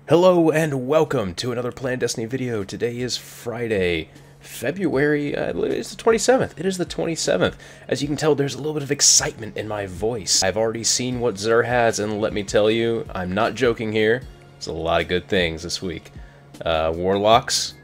Hello and welcome to another PlanetDestiny video. Today is Friday, February, it's the 27th. It is the 27th. As you can tell, there's a little bit of excitement in my voice. I've already seen what Xur has, and let me tell you, I'm not joking here. There's a lot of good things this week. Warlocks,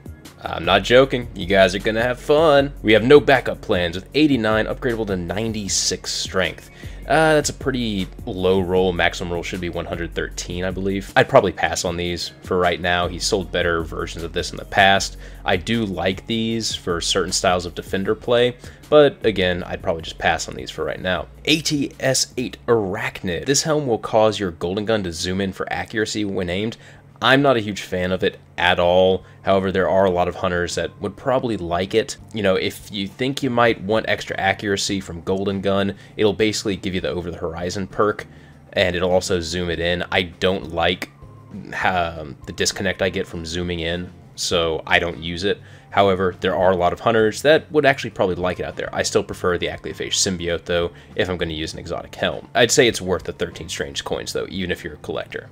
I'm not joking. You guys are gonna have fun. We have no backup plans with 89 upgradable to 96 strength. That's a pretty low roll. Maximum roll should be 113, I believe. I'd probably pass on these for right now. He's sold better versions of this in the past. I do like these for certain styles of defender play, but again, I'd probably just pass on these for right now. ATS-8 Arachnid. This helm will cause your golden gun to zoom in for accuracy when aimed. I'm not a huge fan of it at all. However, there are a lot of hunters that would probably like it. You know, if you think you might want extra accuracy from Golden Gun, it'll basically give you the over the horizon perk, and it'll also zoom it in. I don't like the disconnect I get from zooming in, so I don't use it. However, there are a lot of hunters that would actually probably like it out there. I still prefer the Achlyophage Symbiote, though, if I'm going to use an exotic helm. I'd say it's worth the 13 strange coins, though, even if you're a collector.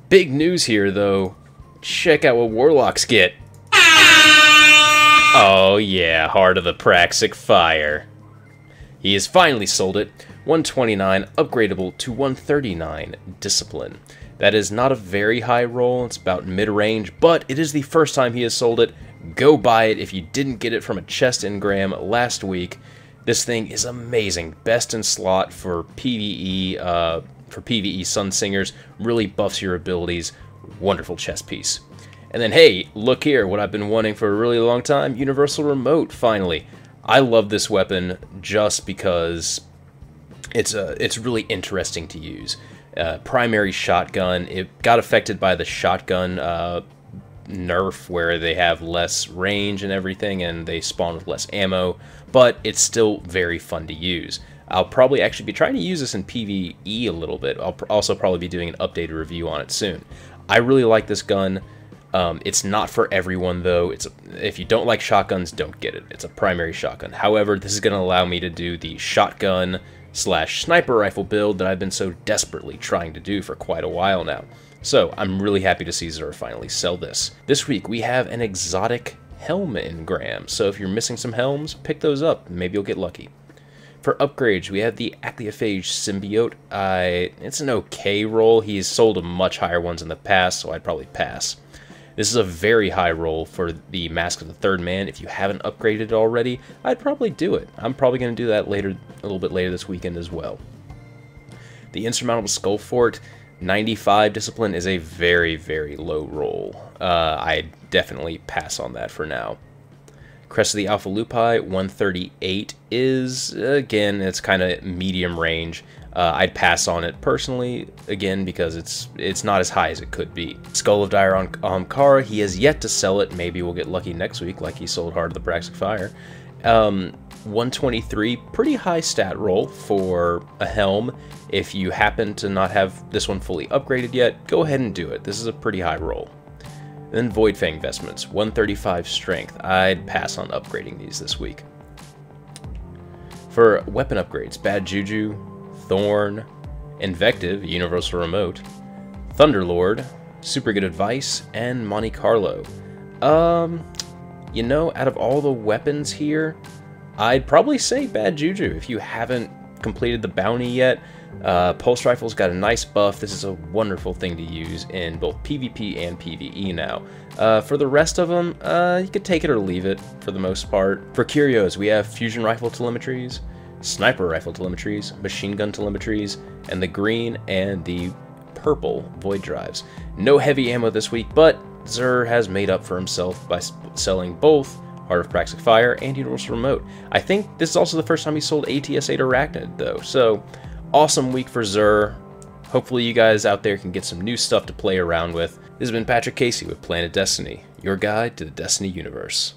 Big news here, though. Check out what Warlocks get. Oh yeah, Heart of the PRAXIC Fire. He has finally sold it. 129, upgradable to 139, Discipline. That is not a very high roll, it's about mid-range, but it is the first time he has sold it. Go buy it if you didn't get it from a chest engram last week. This thing is amazing. Best in slot for PvE, Sunsingers, really buffs your abilities. Wonderful chess piece. And then, hey, look here, what I've been wanting for a really long time, Universal Remote, finally. I love this weapon just because it's really interesting to use. Primary shotgun, it got affected by the shotgun nerf where they have less range and everything and they spawn with less ammo, but it's still very fun to use. I'll probably actually be trying to use this in PvE a little bit. I'll also probably be doing an updated review on it soon. I really like this gun. It's not for everyone, though. If you don't like shotguns, don't get it. It's a primary shotgun. However, this is going to allow me to do the shotgun / sniper rifle build that I've been so desperately trying to do for quite a while now. So I'm really happy to see Xur finally sell this. This week we have an exotic helm engram. So if you're missing some helms, pick those up. Maybe you'll get lucky. For upgrades, we have the Achlyophage Symbiote. It's an okay roll. He's sold much higher ones in the past, so I'd probably pass. This is a very high roll for the Mask of the Third Man. If you haven't upgraded it already, I'd probably do it. I'm probably going to do that later, a little bit later this weekend as well. The Insurmountable Skull Fort, 95 Discipline, is a very, very low roll. I'd definitely pass on that for now. Crest of the Alpha Lupi, 138 is, again, it's kind of medium range. I'd pass on it personally, again, because it's not as high as it could be. Skull of Dire Ahamkara, he has yet to sell it. Maybe we'll get lucky next week, like he sold Heart of the PRAXIC Fire. 123, pretty high stat roll for a helm. If you happen to not have this one fully upgraded yet, go ahead and do it. This is a pretty high roll. Then Void Fang Vestments, 135 strength. I'd pass on upgrading these this week. For weapon upgrades, Bad Juju, Thorn, Invective, Universal Remote, Thunderlord, Super Good Advice, and Monte Carlo. You know, out of all the weapons here, I'd probably say Bad Juju. If you haven't completed the bounty yet, Pulse Rifle's got a nice buff. This is a wonderful thing to use in both PvP and PvE now. For the rest of them, you could take it or leave it for the most part. For curios, we have Fusion Rifle Telemetries, Sniper Rifle Telemetries, Machine Gun Telemetries, and the green and the purple Void Drives. No heavy ammo this week, but Xur has made up for himself by selling both Heart of PRAXIC Fire and Universal Remote. I think this is also the first time he sold ATS-8 Arachnid, though, so awesome week for Xur. Hopefully you guys out there can get some new stuff to play around with. This has been Patrick Casey with PlanetDestiny, your guide to the Destiny universe.